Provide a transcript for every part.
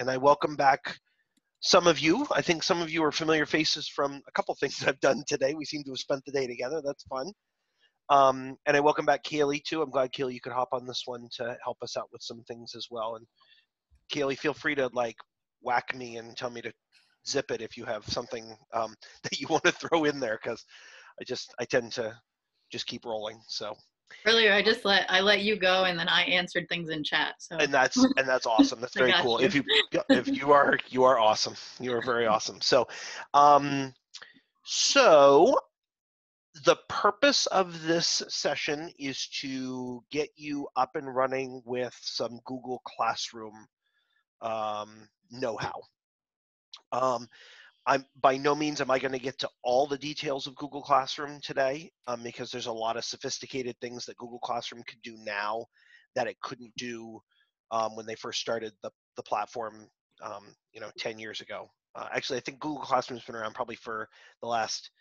and I welcome back some of you. I think some of you are familiar faces from a couple things I've done today. We seem to have spent the day together. That's fun. And I welcome back Kaylee too. I'm glad Kaylee you could hop on this one to help us out with some things as well. And Kaylee, feel free to like whack me and tell me to zip it if you have something that you want to throw in there, because I tend to just keep rolling. So earlier I let you go and then I answered things in chat. So and that's awesome. That's very cool. you. If you are awesome. You are very awesome. So so the purpose of this session is to get you up and running with some Google Classroom know-how. I'm by no means am I going to get to all the details of Google Classroom today, because there's a lot of sophisticated things that Google Classroom could do now that it couldn't do when they first started the platform, 10 years ago. Actually, I think Google Classroom's been around probably for the last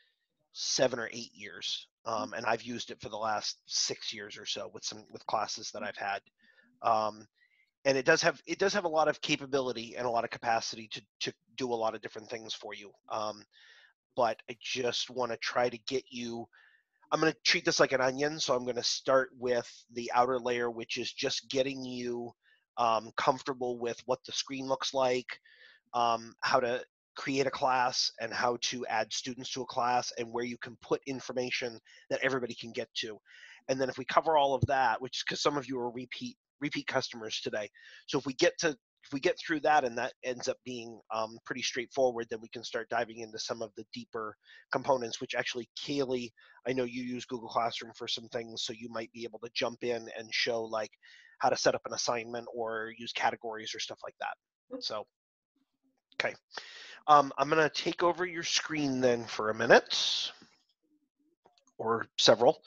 7 or 8 years, and I've used it for the last 6 years or so with classes that I've had. And it does have a lot of capability and a lot of capacity to do a lot of different things for you. But I just want to try to get you. I'm going to treat this like an onion, so I'm going to start with the outer layer, which is just getting you comfortable with what the screen looks like, how to create a class, and how to add students to a class, and where you can put information that everybody can get to. And then if we cover all of that, which because some of you are repeat customers today, so if we get through that and that ends up being pretty straightforward, then we can start diving into some of the deeper components, which actually, Kaylee, I know you use Google Classroom for some things, so you might be able to jump in and show like how to set up an assignment or use categories or stuff like that. So, okay. I'm going to take over your screen then for a minute or several.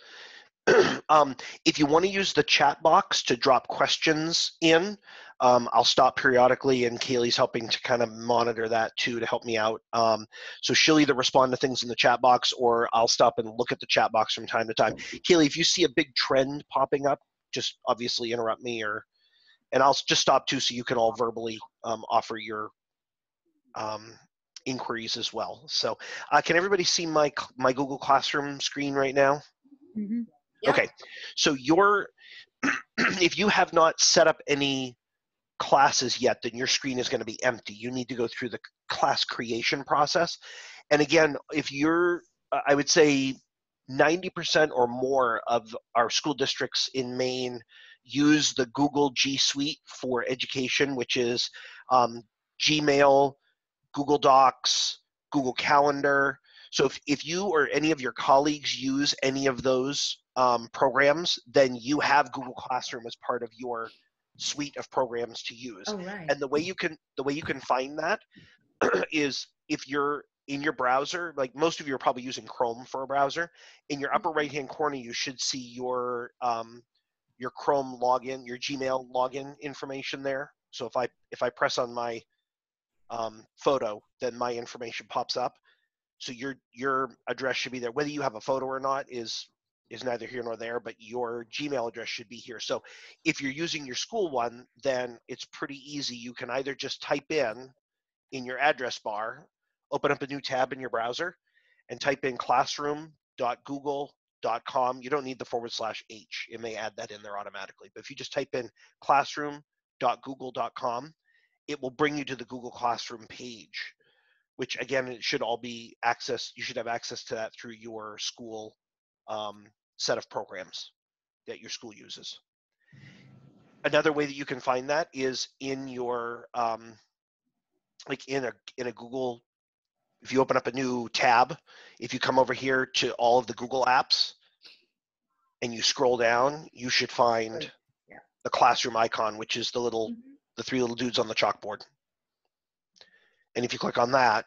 If you want to use the chat box to drop questions in, I'll stop periodically, and Kaylee's helping to kind of monitor that too to help me out. So she'll either respond to things in the chat box, or I'll stop and look at the chat box from time to time. Kaylee, if you see a big trend popping up, just obviously interrupt me, and I'll just stop too, so you can all verbally offer your inquiries as well. So can everybody see my Google Classroom screen right now? Mm-hmm. Yep. Okay, so if you have not set up any classes yet, then your screen is going to be empty. You need to go through the class creation process. And again, if I would say 90% or more of our school districts in Maine use the Google G Suite for education, which is Gmail, Google Docs, Google Calendar. So if you or any of your colleagues use any of those programs, then you have Google Classroom as part of your suite of programs to use. Oh, right. And the way you can find that is if you're in your browser, like most of you are probably using Chrome for a browser. In your upper right-hand corner, you should see your Chrome login, your Gmail login information there. So if I press on my photo, then my information pops up. So your address should be there. Whether you have a photo or not is neither here nor there, but your Gmail address should be here. So if you're using your school one, then it's pretty easy. You can either just type in your address bar, open up a new tab in your browser, and type in classroom.google.com. You don't need the /H. It may add that in there automatically. But if you just type in classroom.google.com, it will bring you to the Google Classroom page, which again, it should all be accessed. You should have access to that through your school set of programs that your school uses. Another way that you can find that is in your like in a Google. If you open up a new tab, if you come over here to all of the Google apps and you scroll down, you should find the classroom icon, which is the three little dudes on the chalkboard. And if you click on that,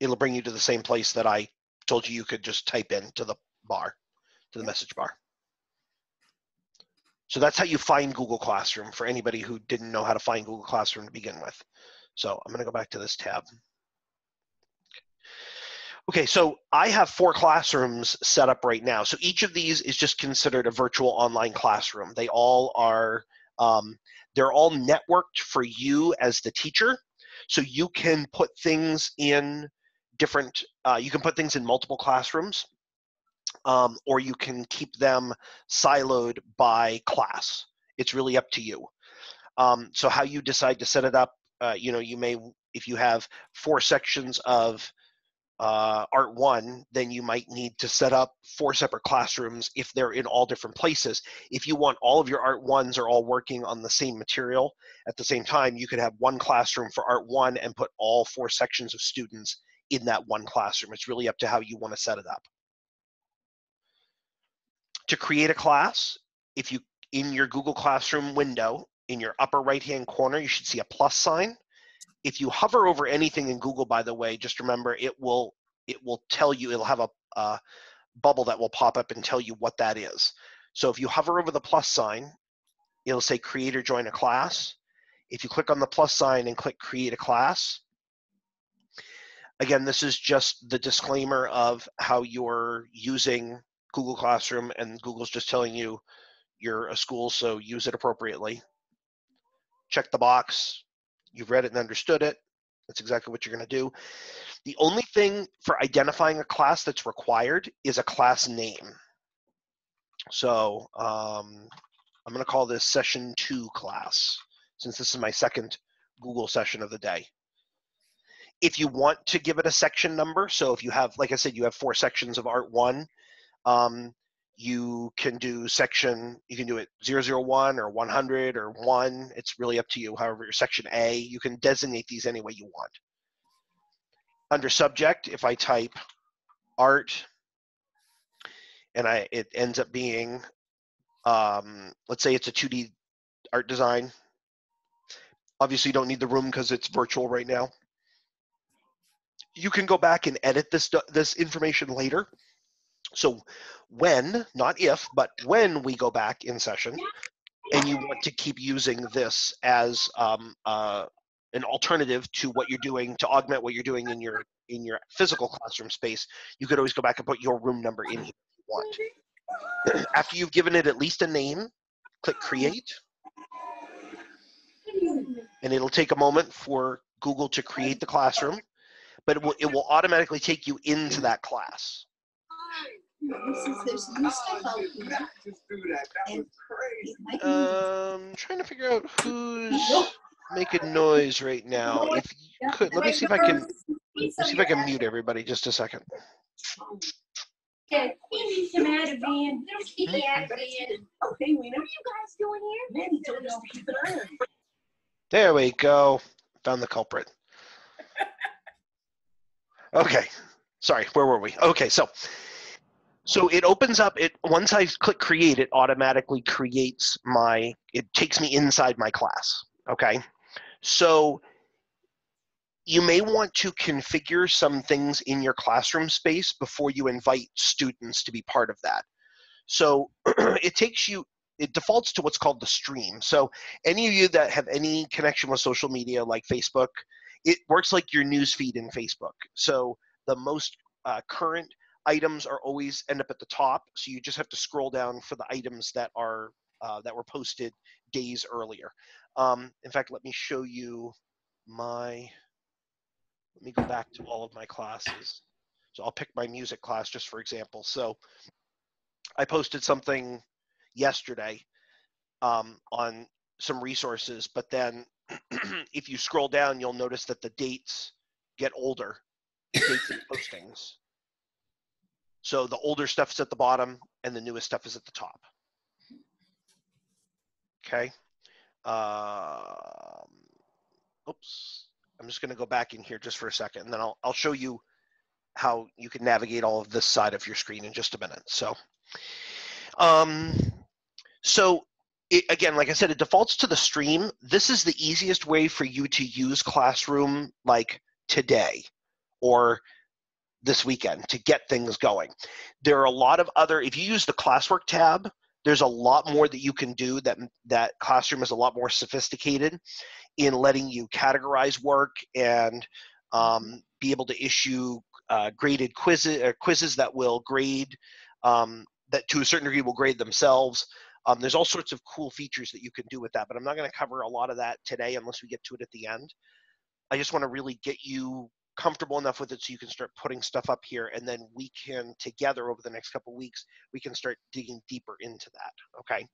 it'll bring you to the same place that I told you could just type in to the bar, to the message bar. So that's how you find Google Classroom for anybody who didn't know how to find Google Classroom to begin with. So I'm going to go back to this tab. Okay, so I have 4 classrooms set up right now. So each of these is just considered a virtual online classroom. They all are, they're all networked for you as the teacher. So you can put things in different, you can put things in multiple classrooms, or you can keep them siloed by class. It's really up to you. So how you decide to set it up, you may, if you have 4 sections of Art 1, then you might need to set up 4 separate classrooms if they're in all different places. If you want all of your Art 1s are all working on the same material at the same time, you could have one classroom for Art 1 and put all 4 sections of students in that one classroom. It's really up to how you want to set it up. To create a class, if you, in your Google Classroom window, in your upper right-hand corner, you should see a plus sign. If you hover over anything in Google, by the way, just remember it will tell you, it'll have a bubble that will pop up and tell you what that is. So if you hover over the plus sign, it'll say create or join a class. If you click on the plus sign and click create a class, again, this is just the disclaimer of how you're using Google Classroom, and Google's just telling you you're a school, so use it appropriately. Check the box. You've read it and understood it. That's exactly what you're going to do. The only thing for identifying a class that's required is a class name. So I'm going to call this session 2 class, since this is my second Google session of the day. If you want to give it a section number, so if you have, like I said, you have 4 sections of Art 1, you can do section, you can do it 001 or 100 or 1. It's really up to you. However, your section A, you can designate these any way you want. Under subject, if I type art, and it ends up being, let's say it's a 2D art design. Obviously, you don't need the room because it's virtual right now. You can go back and edit this information later. So when, not if, but when we go back in session, and you want to keep using this as an alternative to what you're doing, to augment what you're doing in your physical classroom space, you could always go back and put your room number in here if you want. After you've given it at least a name, click create, and it'll take a moment for Google to create the classroom, but it will automatically take you into that class. Trying to figure out who's making noise right now. If you could, let me see if I can mute everybody just a second. Okay, we know. What are you guys doing here? Mandy told us to keep an eye on you. There we go. Found the culprit. Okay. Sorry, where were we? Okay, so it opens up, once I click create, it automatically creates it takes me inside my class, okay? So you may want to configure some things in your classroom space before you invite students to be part of that. So it defaults to what's called the stream. So any of you that have any connection with social media like Facebook, it works like your news feed in Facebook. So the most current items are always end up at the top. So you just have to scroll down for the items that are that were posted days earlier. In fact, let me show you let me go back to all of my classes. So I'll pick my music class just for example. So I posted something yesterday on some resources, but then if you scroll down, you'll notice that the dates get older, dates of postings. So the older stuff is at the bottom and the newest stuff is at the top. Okay. Oops. I'm just going to go back in here just for a second, and then I'll show you how you can navigate all of this side of your screen in just a minute. So, again, like I said, it defaults to the stream. This is the easiest way for you to use Classroom like today or this weekend to get things going. There are a lot of other, if you use the classwork tab, there's a lot more that you can do that Classroom is a lot more sophisticated in letting you categorize work and be able to issue graded quizzes that will grade, that to a certain degree will grade themselves. There's all sorts of cool features that you can do with that, but I'm not going to cover a lot of that today unless we get to it at the end. I just want to really get you comfortable enough with it so you can start putting stuff up here, and then we can together over the next couple of weeks, we can start digging deeper into that, okay?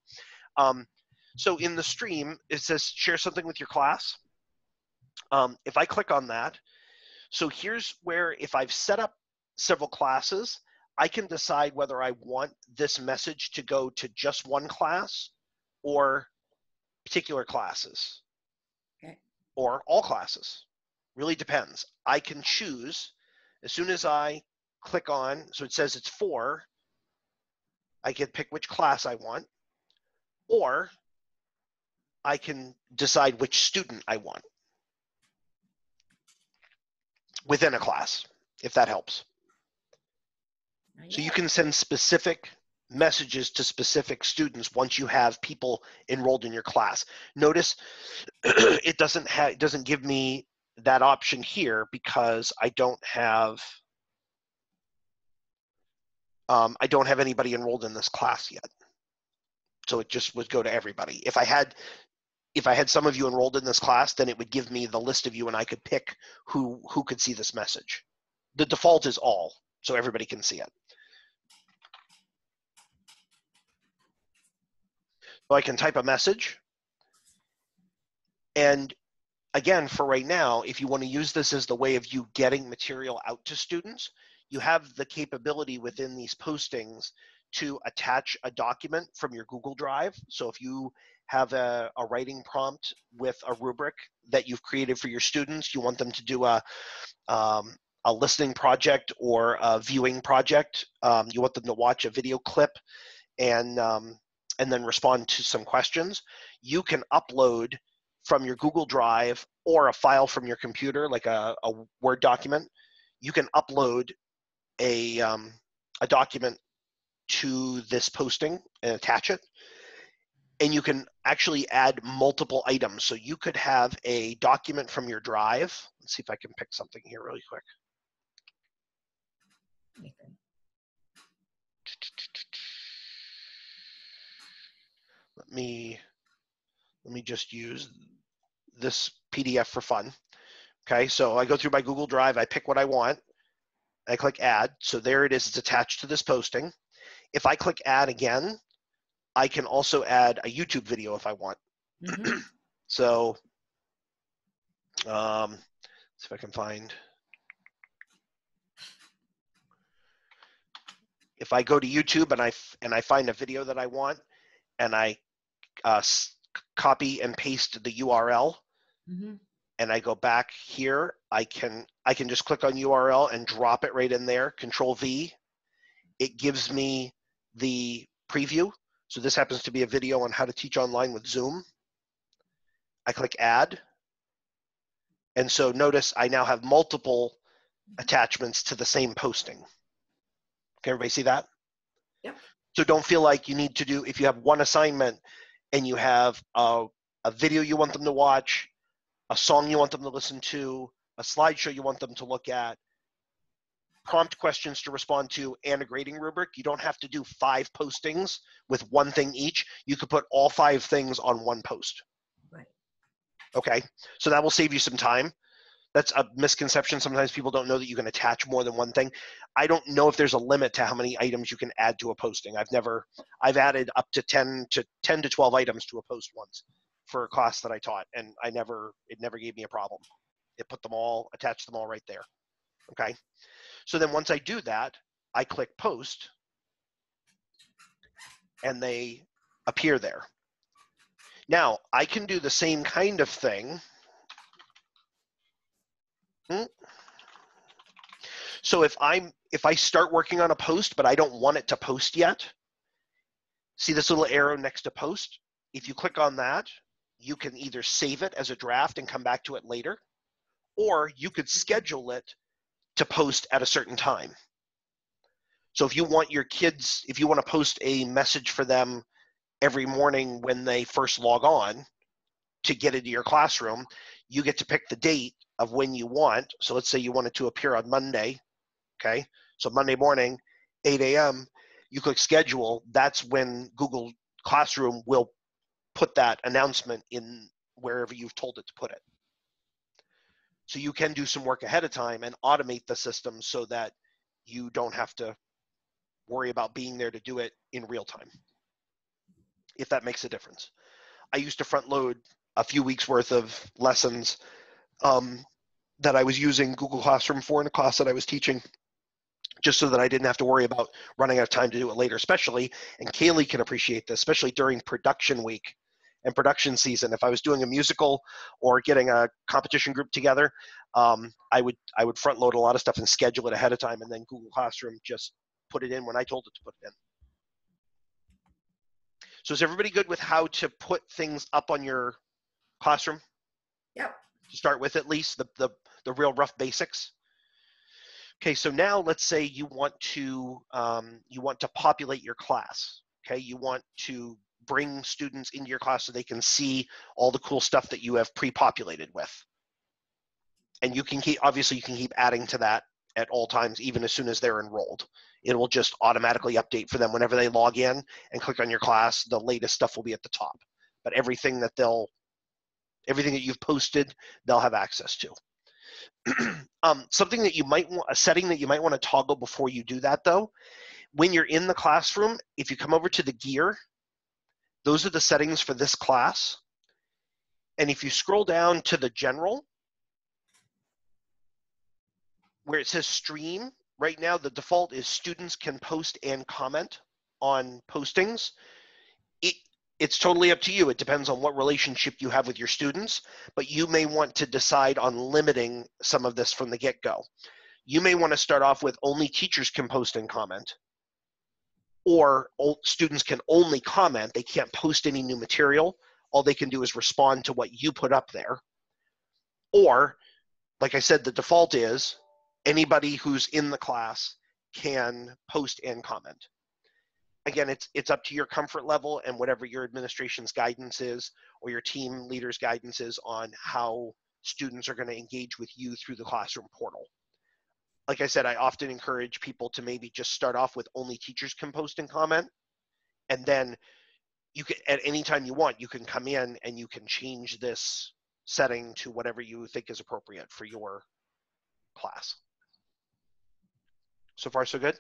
So in the stream, it says share something with your class. If I click on that, so here's where if I've set up several classes, I can decide whether I want this message to go to just one class or particular classes, Okay. or all classes. Really depends. I can choose as soon as I click on, so it says it's 4, I can pick which class I want, or I can decide which student I want within a class, if that helps. So you can send specific messages to specific students once you have people enrolled in your class. Notice it doesn't give me that option here because I don't have anybody enrolled in this class yet. So it just would go to everybody. If I had some of you enrolled in this class, then it would give me the list of you and I could pick who could see this message. The default is all, so everybody can see it. So I can type a message. And again, for right now, if you want to use this as the way of you getting material out to students, you have the capability within these postings to attach a document from your Google Drive. So if you have a writing prompt with a rubric that you've created for your students, you want them to do a listening project or a viewing project, you want them to watch a video clip and then respond to some questions, you can upload from your Google Drive or a file from your computer, like a Word document. You can upload a document to this posting and attach it. And you can actually add multiple items. So you could have a document from your drive. Let's see if I can pick something here really quick. Let me just use this PDF for fun. Okay, so I go through my Google Drive, I pick what I want, I click add, so there it is, it's attached to this posting. If I click add again, I can also add a YouTube video if I want. Mm-hmm. So, see if I can find, if I go to YouTube and I find a video that I want, and I copy and paste the URL, Mm-hmm. and I go back here, I can just click on URL and drop it right in there, Control V. It gives me the preview. So this happens to be a video on how to teach online with Zoom. I click add. And so notice I now have multiple attachments to the same posting. Can everybody see that? Yep. So don't feel like you need to do, if you have one assignment and you have a video you want them to watch, a song you want them to listen to, a slideshow you want them to look at, prompt questions to respond to, and a grading rubric, you don't have to do 5 postings with one thing each. You could put all 5 things on one post. Right. Okay, so that will save you some time. That's a misconception. Sometimes people don't know that you can attach more than one thing. I don't know if there's a limit to how many items you can add to a posting. I've added up to 10 to 12 items to a post once for a class that I taught, and it never gave me a problem. It attached them all right there. Okay. So then once I do that, I click post and they appear there. Now I can do the same kind of thing. So if I start working on a post, but I don't want it to post yet, see this little arrow next to post? If you click on that, you can either save it as a draft and come back to it later, or you could schedule it to post at a certain time. So if you want your kids, if you want to post a message for them every morning when they first log on to get into your classroom, you get to pick the date of when you want. So let's say you want it to appear on Monday, okay? So Monday morning, 8 a.m., you click schedule. That's when Google Classroom will put that announcement in wherever you've told it to put it. So you can do some work ahead of time and automate the system so that you don't have to worry about being there to do it in real time, if that makes a difference. I used to front load a few weeks worth of lessons that I was using Google Classroom for in a class that I was teaching, just so that I didn't have to worry about running out of time to do it later, especially, and Kaylee can appreciate this, especially during production week and production season. If I was doing a musical or getting a competition group together, I would front load a lot of stuff and schedule it ahead of time, and then Google Classroom just put it in when I told it to put it in. So is everybody good with how to put things up on your classroom? Yep. To start with, at least the real rough basics. Okay, so now let's say you want to populate your class. Okay, you want to bring students into your class so they can see all the cool stuff that you have pre-populated with. And you can keep adding to that at all times, even as soon as they're enrolled. It will just automatically update for them whenever they log in and click on your class. The latest stuff will be at the top, but everything that you've posted, they'll have access to. Something that you might want, a setting that you might want to toggle before you do that though, when you're in the classroom, if you come over to the gear, those are the settings for this class. And if you scroll down to the general, where it says stream, right now the default is students can post and comment on postings. It's totally up to you. It depends on what relationship you have with your students, but you may want to decide on limiting some of this from the get-go. You may want to start off with only teachers can post and comment, or students can only comment. They can't post any new material. All they can do is respond to what you put up there. Or, like I said, the default is anybody who's in the class can post and comment. Again, it's up to your comfort level and whatever your administration's guidance is or your team leader's guidance is on how students are going to engage with you through the classroom portal. Like I said, I often encourage people to maybe just start off with only teachers can post and comment, and then you can, at any time you want, you can come in and you can change this setting to whatever you think is appropriate for your class. So far, so good?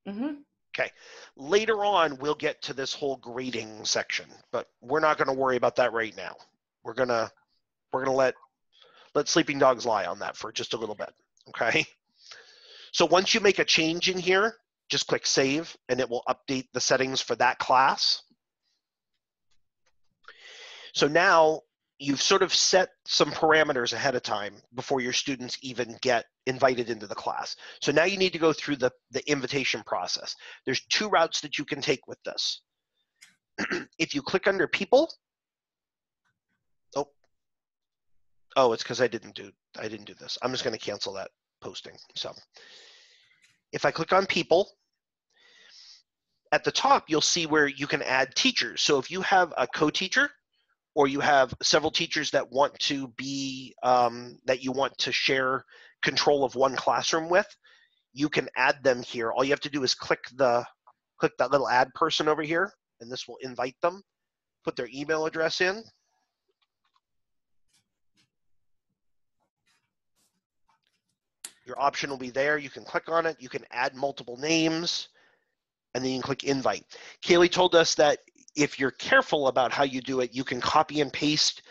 Mm-hmm. Okay, later on, we'll get to this whole grading section, but we're not gonna worry about that right now. We're gonna let sleeping dogs lie on that for just a little bit, okay? So once you make a change in here, just click save and it will update the settings for that class. So now you've sort of set some parameters ahead of time before your students even get invited into the class. So now you need to go through the invitation process. There's two routes that you can take with this. If you click under people, oh, it's because I didn't do this. I'm just going to cancel that posting. So if I click on people, at the top, you'll see where you can add teachers. So if you have a co-teacher, or you have several teachers that want to be, that you want to share control of one classroom with, you can add them here. All you have to do is click that little add person over here, and this will invite them, put their email address in. Your option will be there. You can click on it. You can add multiple names, and then you can click invite. Kaylee told us that if you're careful about how you do it, you can copy and paste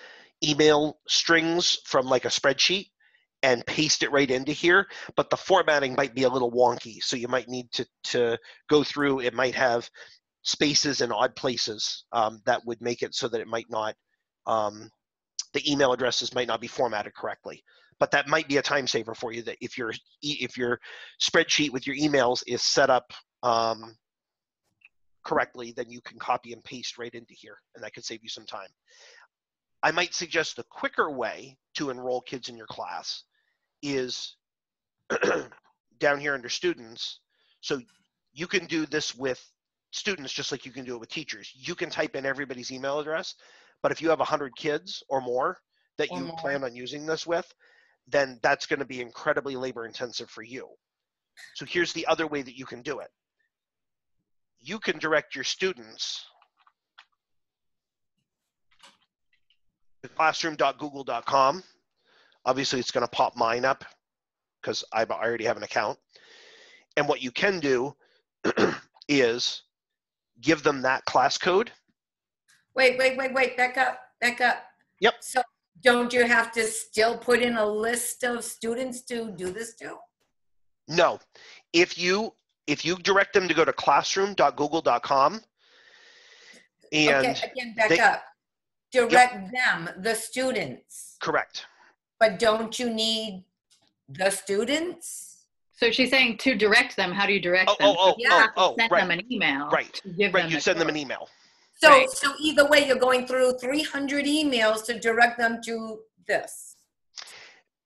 email strings from like a spreadsheet and paste it right into here, but the formatting might be a little wonky. So you might need to go through, it might have spaces in odd places that would make it so that it might not, the email addresses might not be formatted correctly. But that might be a time saver for you, that if your spreadsheet with your emails is set up correctly, then you can copy and paste right into here, and that could save you some time. I might suggest the quicker way to enroll kids in your class is down here under students. So you can do this with students just like you can do it with teachers. You can type in everybody's email address, but if you have 100 kids or more that you plan on using this with, then that's going to be incredibly labor intensive for you. So here's the other way that you can do it. You can direct your students to classroom.google.com. Obviously, it's going to pop mine up because I already have an account. And what you can do is give them that class code. Wait, back up. Yep. So don't you have to still put in a list of students to do this to? No, if you direct them to go to classroom.google.com and Okay, again, back they, up. Direct them, the students. correct. But don't you need the students? So she's saying to direct them. How do you direct them? So you have to send Right, them an email. right, To give right. them You the send them an code. email. So, Right. so either way, you're going through 300 emails to direct them to this.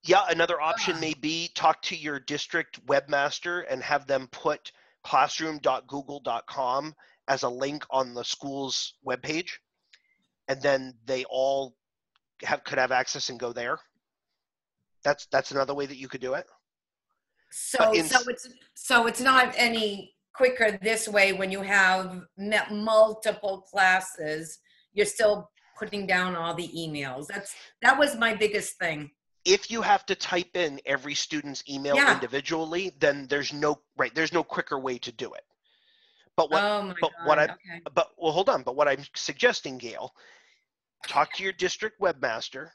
Yeah, another option may be talk to your district webmaster and have them put classroom.google.com as a link on the school's webpage, and then they all could have access and go there. That's another way that you could do it. So it's not any quicker this way when you have multiple classes. You're still putting down all the emails. That was my biggest thing. If you have to type in every student's email individually, then there's no quicker way to do it. But what hold on. But what I'm suggesting, Gail, talk to your district webmaster.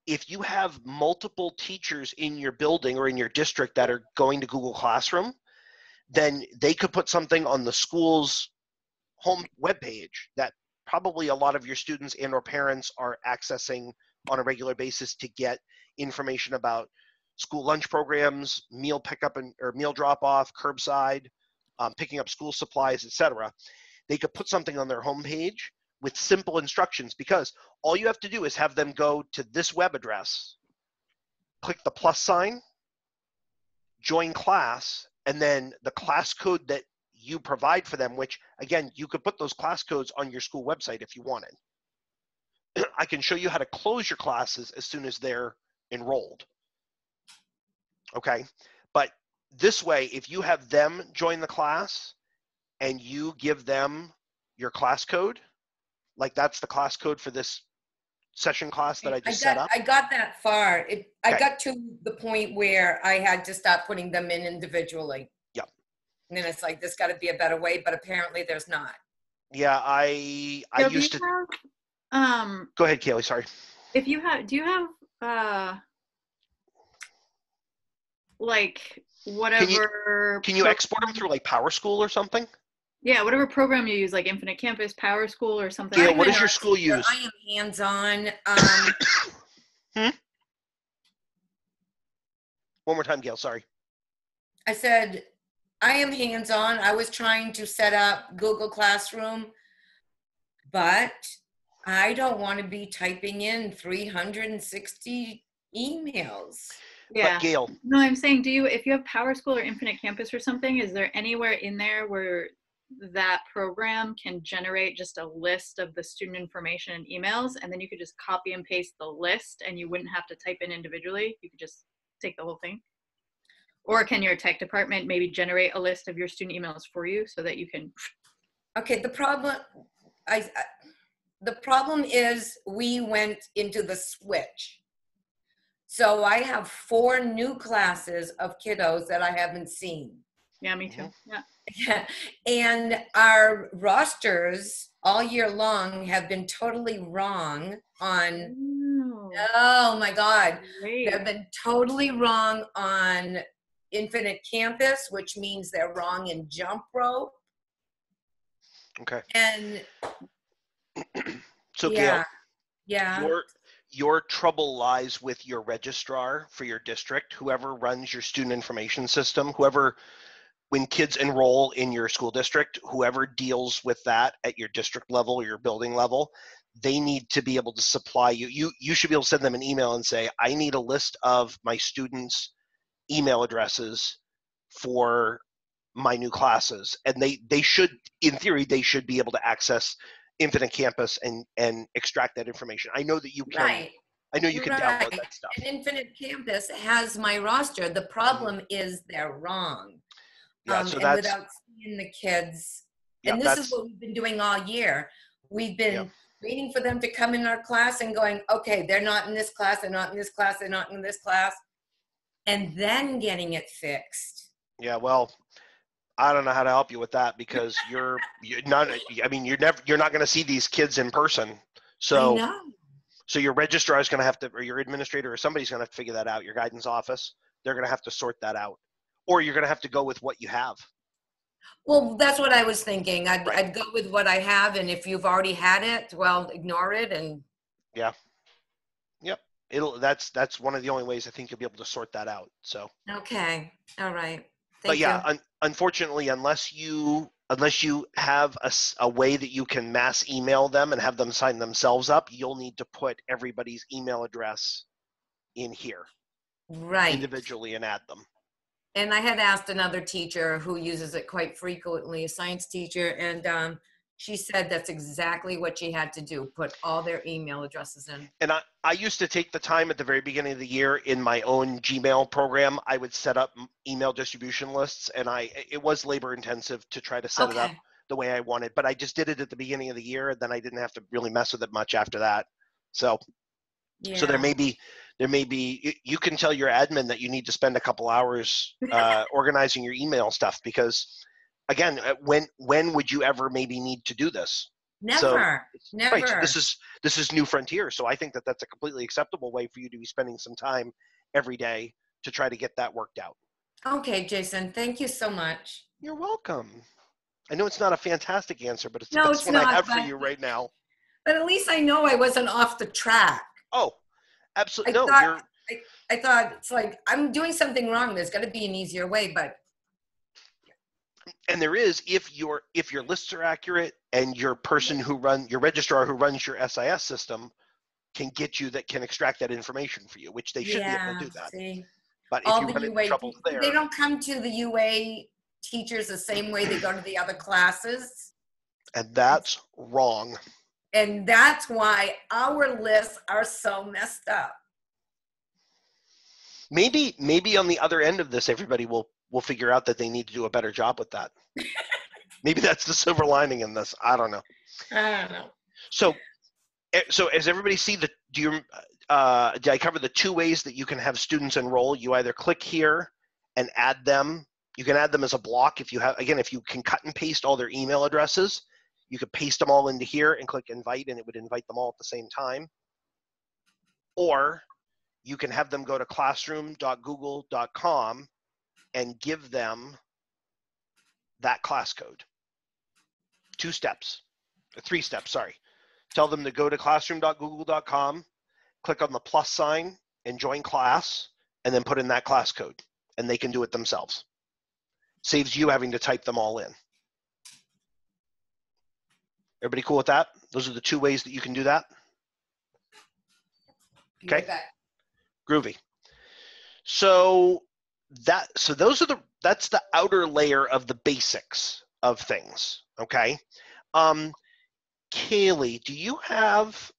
If you have multiple teachers in your building or in your district that are going to Google Classroom, then they could put something on the school's home webpage that probably a lot of your students and or parents are accessing on a regular basis to get information about school lunch programs, meal pickup or meal drop off, curbside, picking up school supplies, etc. They could put something on their homepage with simple instructions, because all you have to do is have them go to this web address, click the plus sign, join class, and then the class code that you provide for them, which again, you could put those class codes on your school website if you wanted. I can show you how to close your classes as soon as they're enrolled. Okay, but this way, if you have them join the class and you give them your class code, like that's the class code for this session class that I just set up. I got that far. I got to the point where I had to start putting them in individually. Yep. And then it's like, there's got to be a better way, but apparently there's not. Yeah, I used to. Go ahead, Kaylee. Sorry. If you have, do you have like whatever? Can you export them through like PowerSchool or something? Yeah, whatever program you use, like Infinite Campus, PowerSchool, or something. Yeah, what does your school use? I am hands-on. One more time, Gail. Sorry. I said, I am hands-on. I was trying to set up Google Classroom, but I don't want to be typing in 360 emails. Yeah. But Gail. No, I'm saying, if you have PowerSchool or Infinite Campus or something, is there anywhere in there where that program can generate just a list of the student information and emails, and then you could just copy and paste the list and you wouldn't have to type in individually? You could just take the whole thing. Or can your tech department maybe generate a list of your student emails for you so that you can? Okay, the problem is we went into the switch. So I have 4 new classes of kiddos that I haven't seen. Yeah, me too. Mm-hmm. Yeah. Yeah. And our rosters all year long have been totally wrong on, oh my God, they've been totally wrong on Infinite Campus, which means they're wrong in Jump Rope. Okay. And so yeah, Gail, your trouble lies with your registrar for your district, whoever runs your student information system, when kids enroll in your school district, whoever deals with that at your district level or your building level, they need to be able to supply you. You should be able to send them an email and say, I need a list of my students' email addresses for my new classes. And they should, in theory, they should be able to access Infinite Campus and extract that information. I know that you can. right. I know you can download that stuff. And Infinite Campus has my roster. The problem is they're wrong. Yeah, so and that's without seeing the kids, yeah, and this is what we've been doing all year. We've been waiting for them to come in our class and going, okay, they're not in this class, they're not in this class, they're not in this class, and then getting it fixed. Yeah, well, I don't know how to help you with that because you're not, I mean, you're not going to see these kids in person. I So, know. so your registrar is going to have to, or your administrator or somebody's going to have to figure that out. Your guidance office, they're going to have to sort that out, or you're going to have to go with what you have. Well, that's what I was thinking. Right. I'd go with what I have, and if you've already had it, well, ignore it. And Yeah. Yep. That's one of the only ways I think you'll be able to sort that out. So. okay, all right. But Thank yeah, you. unfortunately, unless you have a way that you can mass email them and have them sign themselves up, you'll need to put everybody's email address in here Right. individually and add them. And I had asked another teacher who uses it quite frequently, a science teacher, and she said that's exactly what she had to do, put all their email addresses in. And I used to take the time at the very beginning of the year in my own Gmail program. I would set up email distribution lists, and it was labor intensive to try to set it up the way I wanted. But I just did it at the beginning of the year, and then I didn't have to really mess with it much after that. So, Yeah. So there may be you can tell your admin that you need to spend a couple hours organizing your email stuff because, again, when would you ever maybe need to do this? Never, So, never. Right. So this is new frontier. So I think that that's a completely acceptable way for you to be spending some time every day to try to get that worked out. Okay, Jason, thank you so much. You're welcome. I know it's not a fantastic answer, but it's the No, best it's one I not, have for but- you right now. But at least I know I wasn't off the track. Oh, absolutely. I thought it's like I'm doing something wrong. There's got to be an easier way, but And there is, if your lists are accurate and your registrar who runs your SIS system can extract that information for you, which they should be able to do that. See, But if you run into trouble there, they don't come to the UA teachers the same way they go to the other classes. And that's wrong. And that's why our lists are so messed up. Maybe on the other end of this, everybody will figure out that they need to do a better job with that. Maybe that's the silver lining in this. I don't know. So as everybody see, did I cover the two ways that you can have students enroll? You either click here and add them. You can add them as a block if you can cut and paste all their email addresses. You could paste them all into here and click invite, and it would invite them all at the same time. Or you can have them go to classroom.google.com and give them that class code. 3 steps, sorry. Tell them to go to classroom.google.com, click on the plus sign and join class, and then put in that class code, and they can do it themselves. Saves you having to type them all in. Everybody cool with that? Those are the 2 ways that you can do that. Okay. Groovy. So that's the outer layer of the basics of things. Okay. Kaylee, do you have,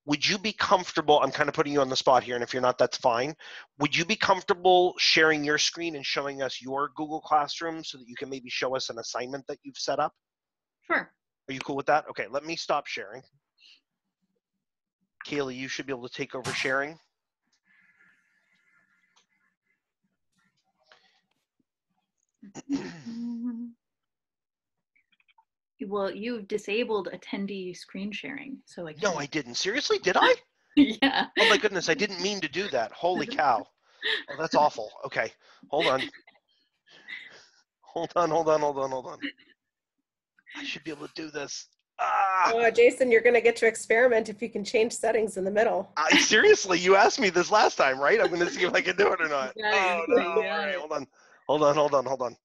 would you be comfortable, I'm kind of putting you on the spot here, and if you're not, that's fine. Would you be comfortable sharing your screen and showing us your Google Classroom so that you can maybe show us an assignment that you've set up? Sure. Are you cool with that? Okay, let me stop sharing. Kaylee, you should be able to take over sharing. Well, you've disabled attendee screen sharing, so I can't. No, I didn't. Seriously, did I? Yeah. Oh my goodness, I didn't mean to do that. Holy cow. Oh, that's awful. Okay, hold on. Hold on. I should be able to do this. Oh, Jason, you're going to get to experiment if you can change settings in the middle. Seriously, you asked me this last time, right? I'm going to see if I can do it or not. Yeah, Oh, no. All right, hold on.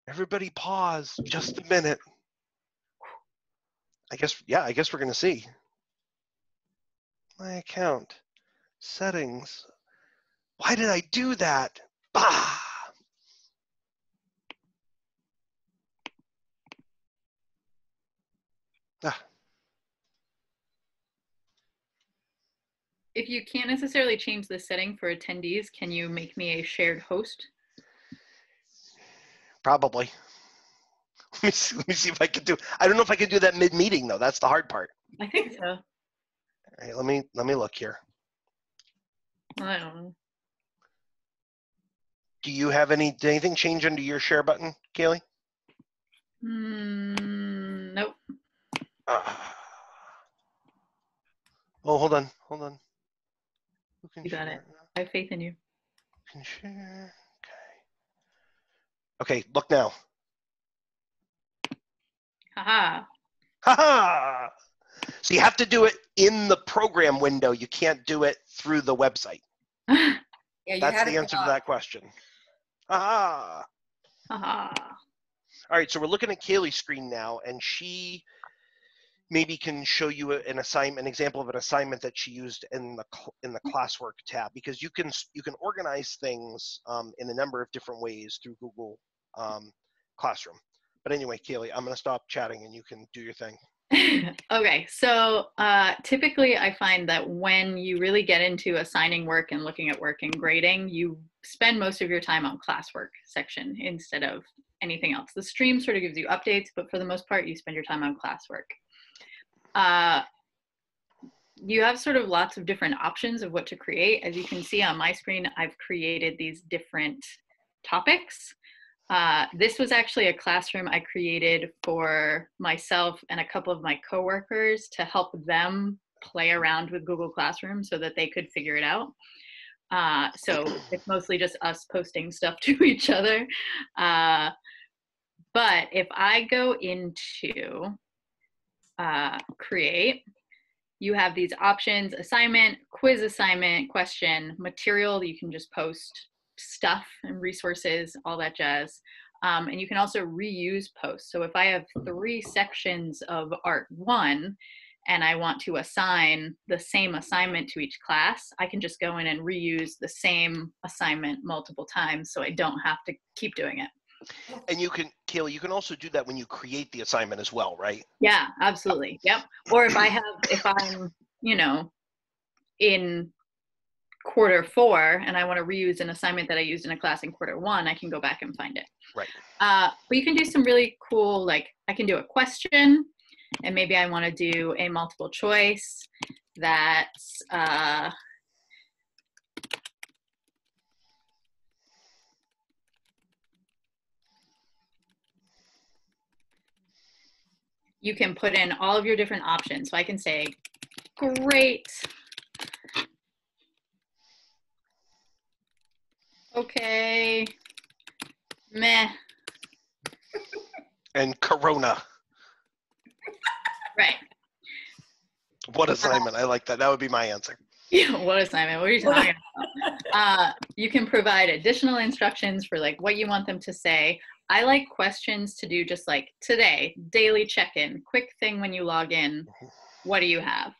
Everybody pause just a minute. I guess we're going to see. My account. Settings. Why did I do that? Bah! If you can't necessarily change the setting for attendees, can you make me a shared host? Probably. Let me see if I can do. I don't know if I can do that mid-meeting though. That's the hard part. I think so. All right, let me look here. I don't know. Do you have did anything change under your share button, Kaylee? Nope. Oh, hold on. Who can You got share it. I have faith in you. Can share. Okay, look now. Haha. Ha! So you have to do it in the program window. You can't do it through the website. Yeah, you That's had the it answer to blocked. that question. Ha! Haha. All right, so we're looking at Kaylee's screen now, and she maybe can show you an example of an assignment that she used in the classwork tab, because you can organize things in a number of different ways through Google Classroom. But anyway, Kaylee, I'm going to stop chatting and you can do your thing. Okay, so typically I find that when you really get into assigning work and looking at work and grading, you spend most of your time on classwork section instead of anything else. The stream sort of gives you updates, but for the most part, you spend your time on classwork. You have sort of lots of different options of what to create. As you can see on my screen, I've created these different topics. This was actually a classroom I created for myself and a couple of my coworkers to help them play around with Google Classroom so that they could figure it out. So it's mostly just us posting stuff to each other. But if I go into create, you have these options: assignment, quiz assignment, question, material. You can just post stuff and resources, all that jazz. And you can also reuse posts. So if I have 3 sections of Art 1 and I want to assign the same assignment to each class, I can just go in and reuse the same assignment multiple times so I don't have to keep doing it. And you can, Kaylee, you can also do that when you create the assignment as well, right? Yeah, absolutely. Yep. Or if I'm, in quarter 4 and I want to reuse an assignment that I used in a class in quarter 1, I can go back and find it. Right. But you can do some really cool, like I can do a question and maybe I want to do a multiple choice that's, you can put in all of your different options. So I can say, great. Okay. Meh. And Corona. Right. What assignment? I like that. That would be my answer. Yeah, what assignment? What are you talking about? You can provide additional instructions for like what you want them to say. I like questions to do just like today, daily check-in, quick thing when you log in. What do you have?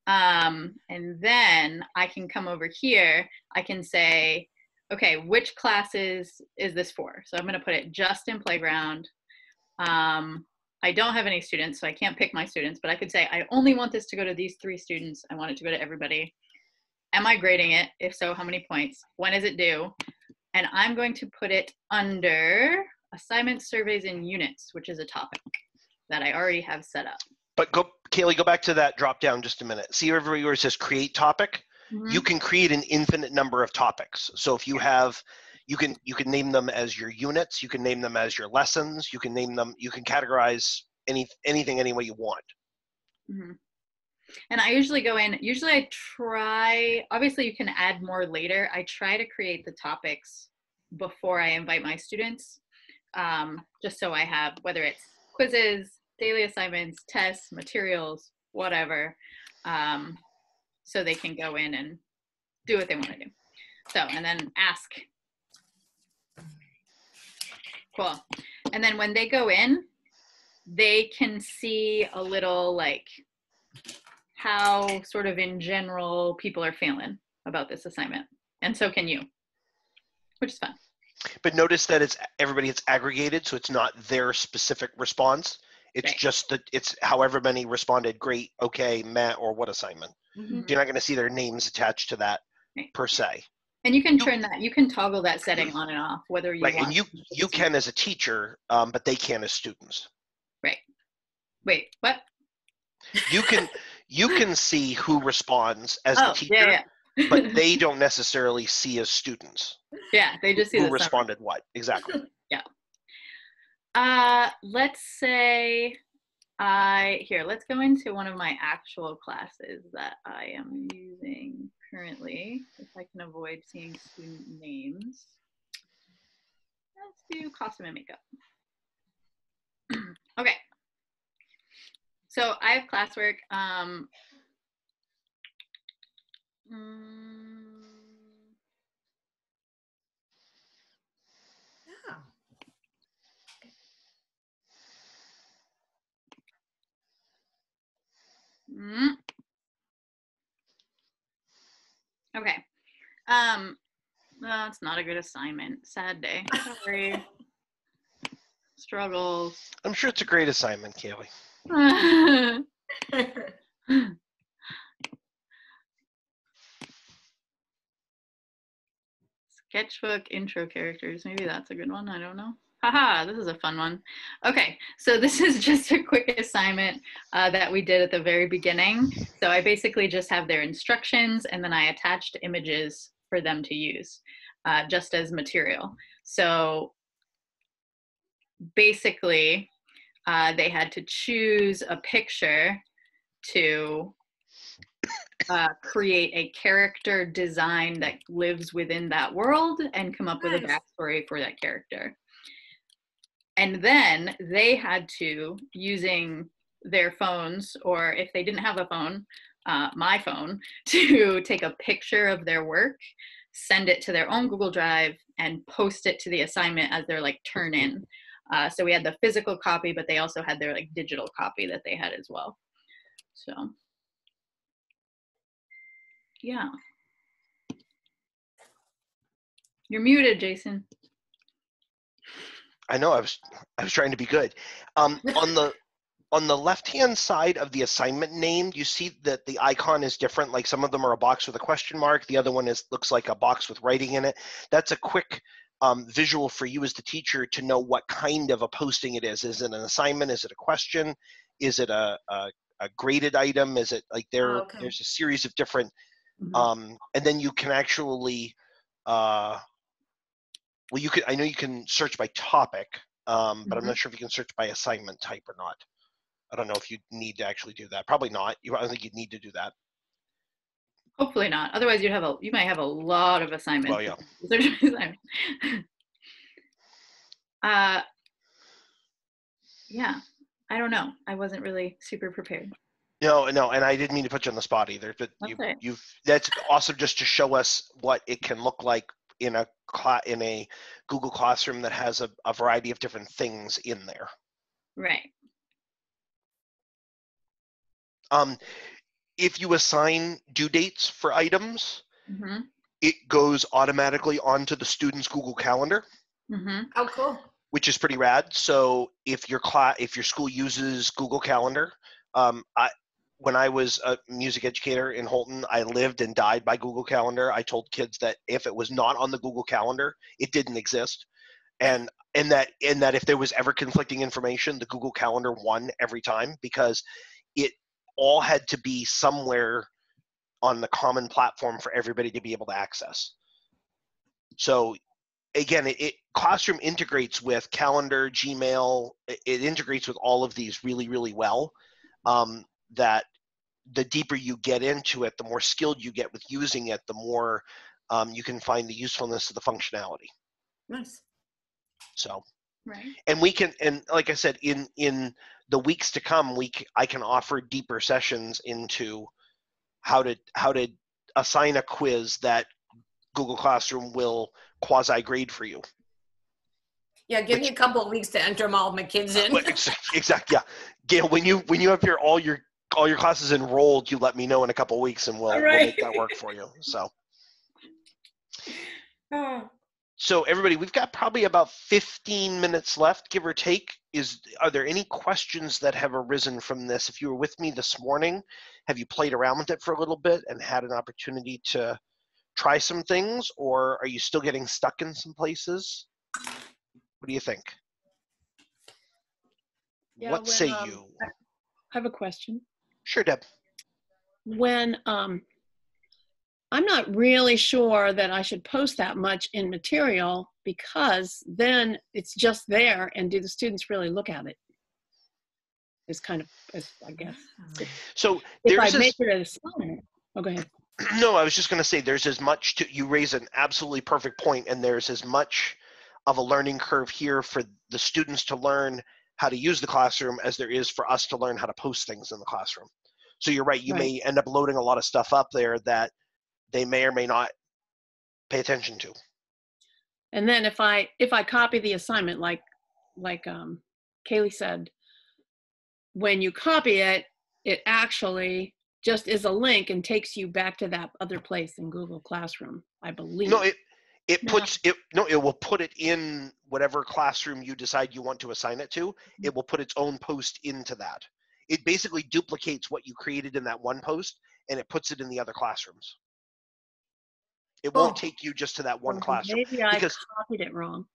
And then I can come over here. I can say, okay, which classes is this for? So I'm going to put it just in playground. I don't have any students, so I can't pick my students, but I could say, I only want this to go to these 3 students. I want it to go to everybody. Am I grading it? If so, how many points? When is it due? And I'm going to put it under assignments, surveys, and units, which is a topic that I already have set up. But Kaylee, go back to that drop down just a minute. See everywhere where it says create topic? Mm-hmm. You can create an infinite number of topics. So if you have, you can name them as your units, you can name them as your lessons, you can name them, you can categorize anything any way you want. Mm-hmm. And I usually go in, I try, obviously you can add more later. I try to create the topics before I invite my students, just so I have, whether it's quizzes, daily assignments, tests, materials, whatever, so they can go in and do what they want to do. So, and then ask. Cool. And then when they go in, they can see a little like how sort of in general people are feeling about this assignment. And so can you, which is fun. But notice that it's aggregated, so it's not their specific response. It's right. just that it's however many responded, great, okay, meh, or what assignment. Mm-hmm. You're not going to see their names attached to that right. per se. And you can turn that, you can toggle that setting on and off, whether you Right, want. and you can as a teacher, but they can't as students. Right. Wait, what? You can see who responds as the teacher, yeah. but they don't necessarily see as students Yeah, they just see who the summary. responded what exactly. Let's say let's go into one of my actual classes that I am using currently, if I can avoid seeing student names. Let's do costume and makeup. Okay. So I have classwork. Okay. Well, it's not a good assignment. Sad day. Sorry. Struggles. I'm sure it's a great assignment, Kaylee. Sketchbook intro characters. Maybe that's a good one. I don't know. Haha, this is a fun one. Okay, so this is just a quick assignment that we did at the very beginning. So I basically just have their instructions and then I attached images for them to use just as material. So basically, they had to choose a picture to create a character design that lives within that world and come up with a backstory for that character. And then they had to, using their phones, or if they didn't have a phone, my phone, to take a picture of their work, send it to their own Google Drive, and post it to the assignment as their like turn in. So we had the physical copy, but they also had their like digital copy that they had as well. So yeah. You're muted, Jason. I know I was trying to be good. On the left-hand side of the assignment name, you see that the icon is different. Like some of them are a box with a question mark. The other one looks like a box with writing in it. That's a quick visual for you as the teacher to know what kind of a posting it is. Is it an assignment? Is it a question? Is it a graded item? Is it like there's a series of different, and then you can actually, well, I know you can search by topic, but I'm not sure if you can search by assignment type or not. I don't know if you need to actually do that. Probably not. I don't think you'd need to do that. Hopefully not. Otherwise, you might have a lot of assignments. Well, yeah. Yeah. I don't know. I wasn't really super prepared. No, and I didn't mean to put you on the spot either. But that's awesome just to show us what it can look like in a Google Classroom that has a variety of different things in there. Right. If you assign due dates for items, it goes automatically onto the student's Google Calendar. Oh, cool. Which is pretty rad. So if your school uses Google Calendar, when I was a music educator in Holton, I lived and died by Google Calendar. I told kids that if it was not on the Google Calendar, it didn't exist. And that if there was ever conflicting information, the Google Calendar won every time because it all had to be somewhere on the common platform for everybody to be able to access. So again, Classroom integrates with Calendar, Gmail. It integrates with all of these really, really well. That the deeper you get into it, the more skilled you get with using it, the more you can find the usefulness of the functionality. Nice. So, right. And we can, and like I said, in the weeks to come, I can offer deeper sessions into how to assign a quiz that Google Classroom will quasi-grade for you. Yeah, give me a couple of weeks to enter all my kids in. Exactly. Yeah, Gail, when you have all your classes enrolled, you let me know in a couple of weeks, and we'll make that work for you. So. So everybody, we've got probably about 15 minutes left, give or take. Are there any questions that have arisen from this? If you were with me this morning, have you played around with it for a little bit and had an opportunity to try some things, or are you still getting stuck in some places? What do you think? Yeah, What say you? I have a question. Sure, Deb. When I'm not really sure that I should post that much in material, because then it's just there, and do the students really look at it? Is kind of, I guess. So If I there's make it an assignment. Oh, go ahead. no, I was just going to say there's as much to, you raise an absolutely perfect point, and there's as much of a learning curve here for the students to learn how to use the classroom as there is for us to learn how to post things in the classroom. So you're right, you may end up loading a lot of stuff up there that they may or may not pay attention to. And then if I copy the assignment, like Kaylee said, when you copy it, it actually just is a link and takes you back to that other place in Google Classroom, I believe. No, it will put it in whatever classroom you decide you want to assign it to. It will put its own post into that. It basically duplicates what you created in that one post, and it puts it in the other classrooms. It won't take you just to that one classroom. Maybe I copied it wrong,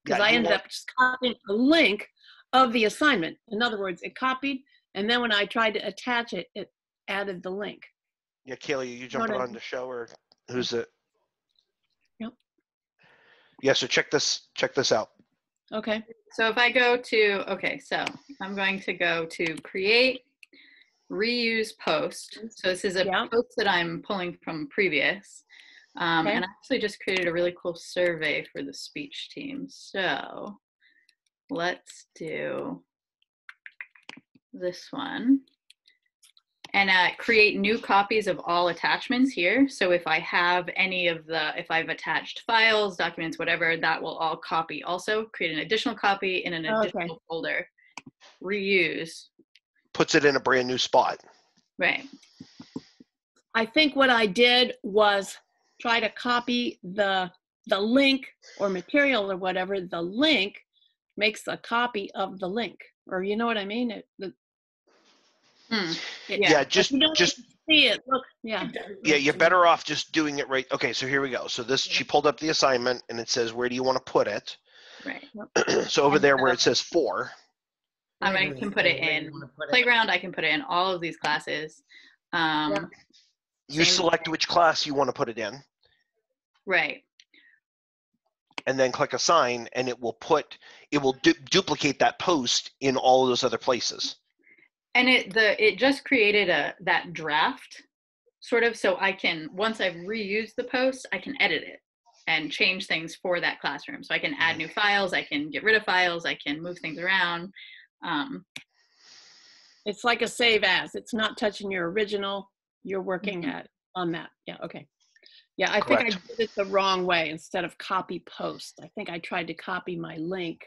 because Yeah, I ended up just copying a link of the assignment. In other words, it copied, and then when I tried to attach it, it added the link. Yeah, Kaylee, are you jumping on the show, or who's it? Yep. Yeah, so check this out. Okay. So if I go to, okay, so I'm going to go to create, reuse post. So this is a post that I'm pulling from previous. And I actually just created a really cool survey for the speech team. So let's do this one. And create new copies of all attachments here. So if I have any of if I've attached files, documents, whatever, that will all copy also. Create an additional copy in an additional folder. Reuse. Puts it in a brand new spot. Right. I think what I did was try to copy the link or material or whatever. The link makes a copy of the link, or you know what I mean? Yeah, just see it. Look, yeah, you're better off just doing it right. Okay, so here we go. So this, she pulled up the assignment, and it says, where do you want to put it? Right. So over there where it says 4. I can put it in playground. I can put it in all of these classes. You select which class you want to put it in. Right. And then click assign, and it will duplicate that post in all of those other places. And it just created that draft sort of, so I can, once I've reused the post, I can edit it and change things for that classroom. So I can add new files, I can get rid of files, I can move things around. It's like a save as. It's not touching your original. You're working on that. Yeah, okay. Yeah, I think I did it the wrong way. Instead of copy post, I think I tried to copy my link.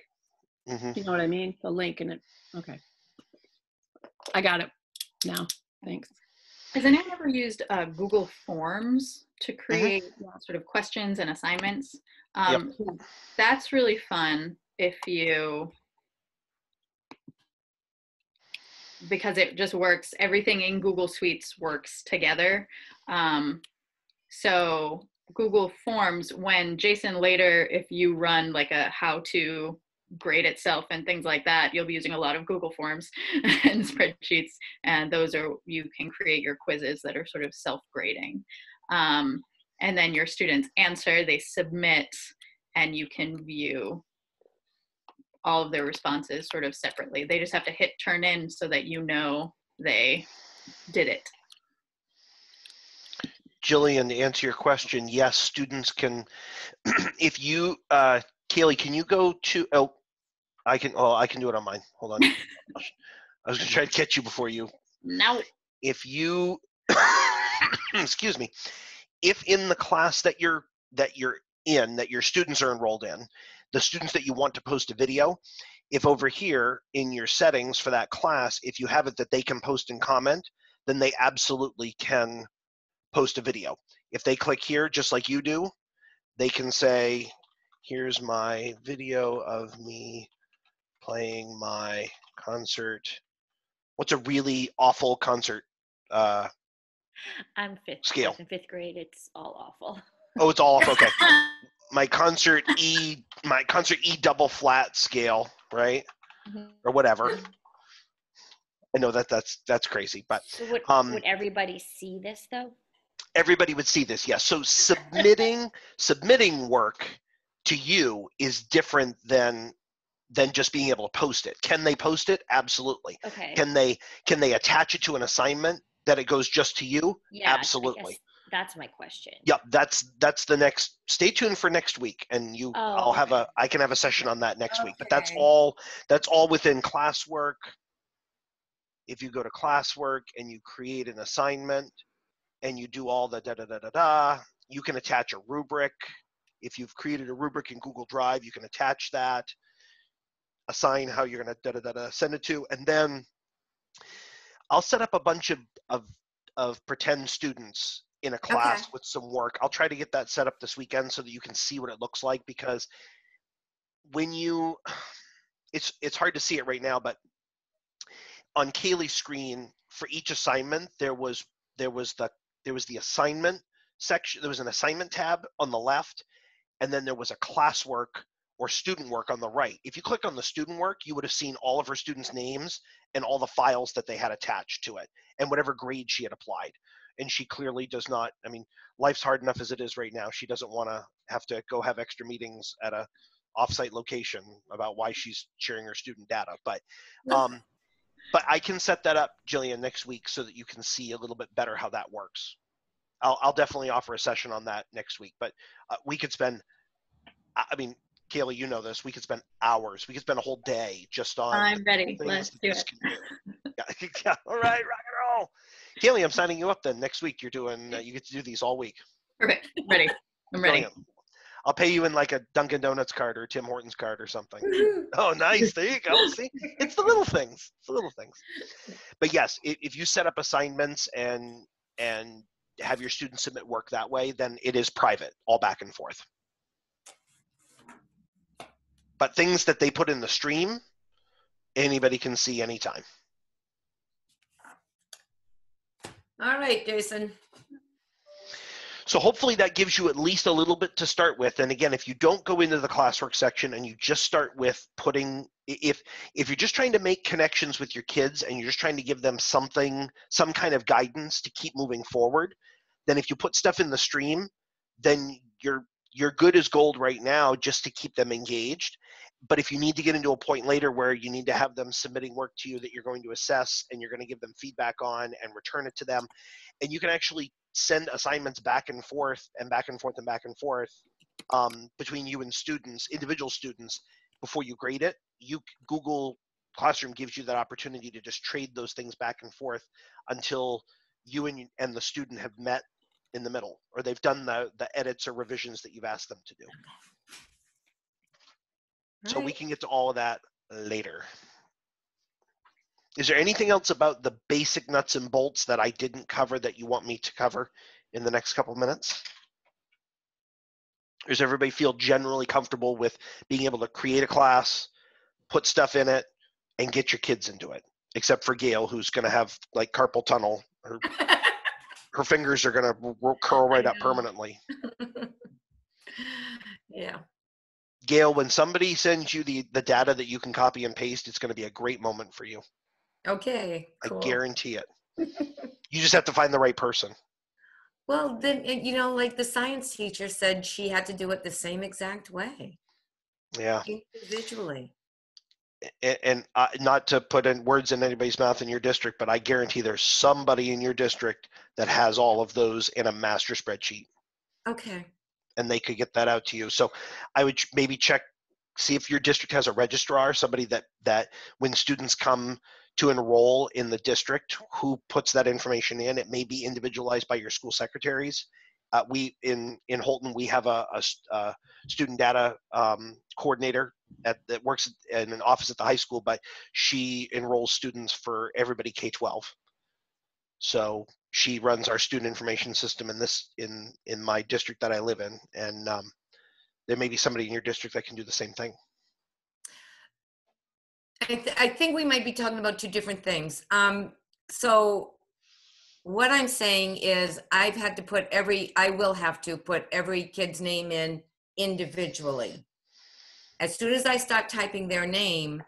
You know what I mean? The link and it, okay. I got it now. Thanks. Has anyone ever used Google Forms to create sort of questions and assignments? That's really fun because it just works. Everything in Google Suites works together. So Google Forms, when Jason later, if you run like a how to grade itself and things like that, you'll be using a lot of Google Forms and spreadsheets, and those are, you can create your quizzes that are sort of self-grading. And then your students answer, they submit, and you can view all of their responses sort of separately. They just have to hit turn in so that you know they did it. Jillian, to answer your question, yes, students can, if you, Kaylee, can you go to, I can do it on mine. Hold on. I was gonna try to catch you before you. No. If you, excuse me, if in the class that your students are enrolled in, the students that you want to post a video, if over here in your settings for that class, if you have it that they can post and comment, then they absolutely can post a video. If they click here, just like you do, they can say, here's my video of me playing my concert. What's a really awful concert I'm Scale. fourth and fifth grade. It's all awful. Oh, it's all off. Okay. My concert E double flat scale, right? Or whatever. I know that's crazy, but So would everybody see this though? everybody would see this. Yes. So submitting work to you is different than just being able to post it. Can they post it? Absolutely. Okay. Can they attach it to an assignment that it goes just to you? Yeah, Absolutely. I guess that's my question. Yep, that's the next. Stay tuned for next week, and Oh, I can have a session on that next week. But that's Okay. all within classwork. If you go to classwork and you create an assignment and you do all the you can attach a rubric. If you've created a rubric in Google Drive, you can attach that, assign how you're going to send it to, and then I'll set up a bunch of pretend students in a class with some work. I'll try to get that set up this weekend so that you can see what it looks like, because when it's hard to see it right now, but on Kaylee's screen for each assignment, there was the assignment section. There was an assignment tab on the left, and then there was a classwork or student work on the right. If you click on the student work, you would have seen all of her students' names and all the files that they had attached to it and whatever grade she had applied. And she clearly does not, I mean, life's hard enough as it is right now. She doesn't want to have to go have extra meetings at a offsite location about why she's sharing her student data. But I can set that up, Jillian, next week so that you can see a little bit better how that works. I'll definitely offer a session on that next week. But we could spend, I mean, Kaylee, you know this. We could spend hours. We could spend a whole day just on. I'm ready. things Let's that do this it. can do. Yeah. All right, rock and roll. Kaylee, I'm signing you up then. Next week, you're doing. You get to do these all week. Perfect. Ready. I'm ready. Brilliant. I'll pay you in like a Dunkin' Donuts card or Tim Hortons card or something. Oh, nice. There you go. See, it's the little things. It's the little things. But yes, if you set up assignments and have your students submit work that way, then it is private, all back and forth. But things that they put in the stream, anybody can see anytime. All right, Jason. So hopefully that gives you at least a little bit to start with. And again, if you don't go into the classwork section and you just start with putting, if you're just trying to make connections with your kids and you're just trying to give them some kind of guidance to keep moving forward, then if you put stuff in the stream, then you're good as gold right now just to keep them engaged. But if you need to get into a point later where you need to have them submitting work to you that you're going to assess and you're going to give them feedback on and return it to them, and you can actually send assignments back and forth and back and forth and back and forth between you and students, individual students, before you grade it. Google Classroom gives you that opportunity to just trade those things back and forth until you and the student have met in the middle, or they've done the edits or revisions that you've asked them to do. So we can get to all of that later. Is there anything else about the basic nuts and bolts that I didn't cover that you want me to cover in the next couple of minutes? Or does everybody feel generally comfortable with being able to create a class, put stuff in it, and get your kids into it? Except for Gail, who's going to have like carpal tunnel. Her fingers are going to curl right up permanently. Yeah. Gail, when somebody sends you the data that you can copy and paste, it's going to be a great moment for you. Okay, cool. I guarantee it. You just have to find the right person. Well, then, you know, like the science teacher said, she had to do it the same exact way. Yeah. Individually. And not to put in words in anybody's mouth in your district, but I guarantee there's somebody in your district that has all of those in a master spreadsheet. Okay. And they could get that out to you. So I would maybe see if your district has a registrar, somebody that when students come to enroll in the district, who puts that information in. It may be individualized by your school secretaries. We in Holton, we have a student data coordinator that works in an office at the high school, but she enrolls students for everybody K-12. So she runs our student information system in my district that I live in, and there may be somebody in your district that can do the same thing. I think we might be talking about two different things. So What I'm saying is I will have to put every kid's name in individually. As soon as I start typing their name,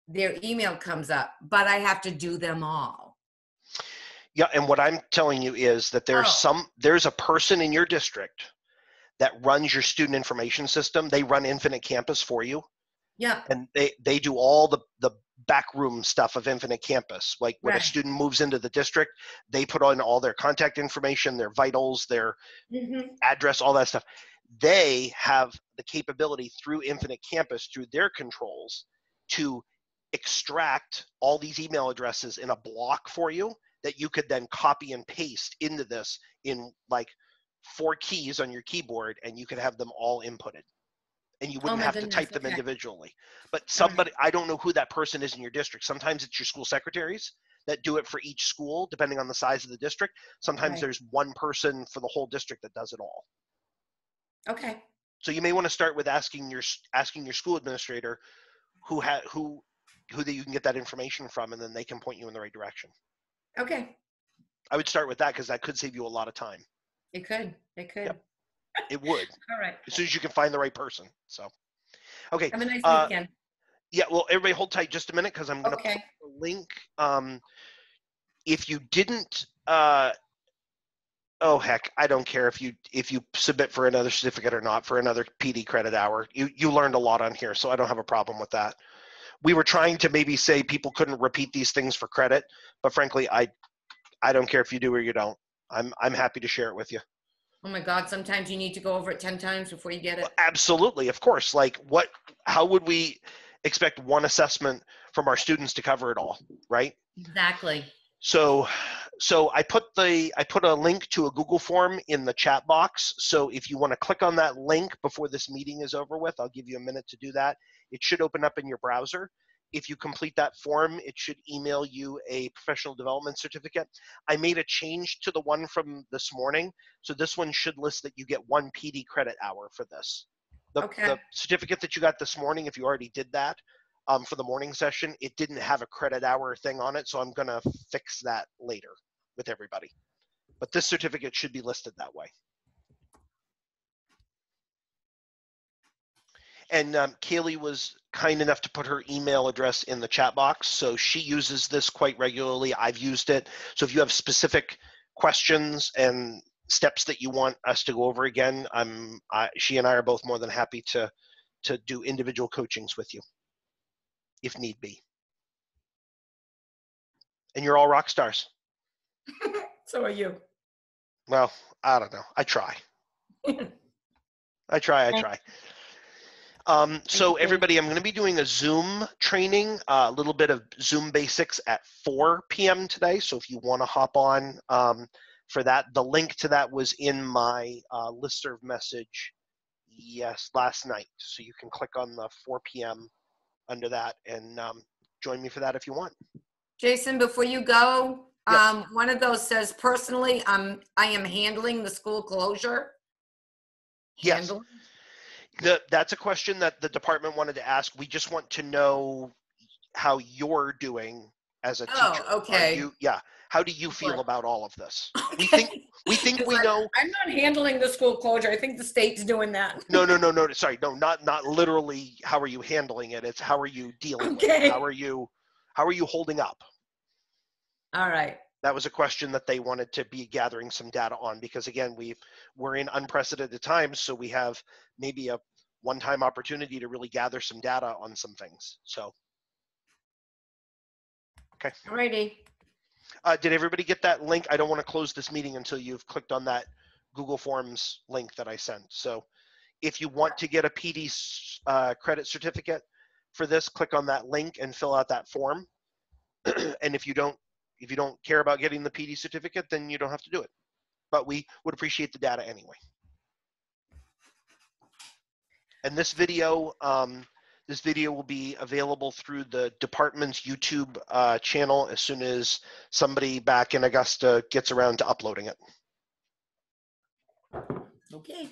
their email comes up, but I have to do them all. Yeah, and what I'm telling you is that there's a person in your district that runs your student information system. They run Infinite Campus for you. Yeah. And they do all the backroom stuff of Infinite Campus. Like when a Right. student moves into the district, they put on all their contact information, their vitals, their address, all that stuff. They have the capability through Infinite Campus, through their controls, to extract all these email addresses in a block for you that you could then copy and paste into this in like 4 keys on your keyboard, and you could have them all inputted. And you wouldn't have to type them individually. But somebody, I don't know who that person is in your district. Sometimes it's your school secretaries that do it for each school, depending on the size of the district. Sometimes there's one person for the whole district that does it all. Okay. So you may want to start with asking your school administrator who that you can get that information from, and then they can point you in the right direction. Okay. I would start with that because that could save you a lot of time. It could. Yep. It would. All right. As soon as you can find the right person. So, okay. Have a nice weekend. Yeah, well, everybody hold tight just a minute because I'm going to put the link. If you didn't, oh heck, I don't care if you submit for another certificate or not for another PD credit hour. You learned a lot on here, so I don't have a problem with that. We were trying to maybe say people couldn't repeat these things for credit, but frankly, I don't care if you do or you don't. I'm happy to share it with you. Oh my God, sometimes you need to go over it 10 times before you get it. Well, absolutely, of course. Like how would we expect one assessment from our students to cover it all, right? Exactly. So I put a link to a Google form in the chat box. So if you want to click on that link before this meeting is over with, I'll give you a minute to do that. It should open up in your browser. If you complete that form, it should email you a professional development certificate. I made a change to the one from this morning. So this one should list that you get 1 PD credit hour for this. The certificate that you got this morning, if you already did that for the morning session, it didn't have a credit hour thing on it. So I'm going to fix that later with everybody. But this certificate should be listed that way. And Kaylee was kind enough to put her email address in the chat box. So she uses this quite regularly. I've used it. So if you have specific questions and steps that you want us to go over again, she and I are both more than happy to do individual coachings with you if need be. And you're all rock stars. So are you. Well, I don't know. I try. I try. So everybody, I'm going to be doing a Zoom training, a little bit of Zoom basics at 4 p.m. today. So if you want to hop on for that, the link to that was in my listserv message, last night. So you can click on the 4 p.m. under that and join me for that if you want. Jason, before you go, yes. One of those says, personally, I am handling the school closure. Yes. That's a question that the department wanted to ask. We just want to know how you're doing as a teacher. Oh, okay. How do you feel about all of this? Okay. We think we know. I'm not handling the school closure. I think the state's doing that. No. Sorry, no, not literally. How are you handling it? It's how are you dealing with it? How are you holding up? All right. That was a question that they wanted to be gathering some data on because again, we're in unprecedented times, so we have maybe a one-time opportunity to really gather some data on some things. So, okay. Alrighty. Did everybody get that link? I don't want to close this meeting until you've clicked on that Google Forms link that I sent. So, if you want to get a PD credit certificate for this, click on that link and fill out that form. And if you don't care about getting the PD certificate, then you don't have to do it. But we would appreciate the data anyway. And this video will be available through the department's YouTube channel as soon as somebody back in Augusta gets around to uploading it. Okay.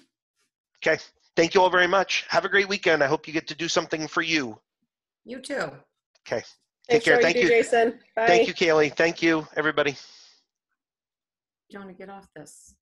Okay. Thank you all very much. Have a great weekend. I hope you get to do something for you. You too. Okay. Take care. Thank you, Jason. Bye. Thank you, Kaylee. Thank you, everybody. You don't want to get off this.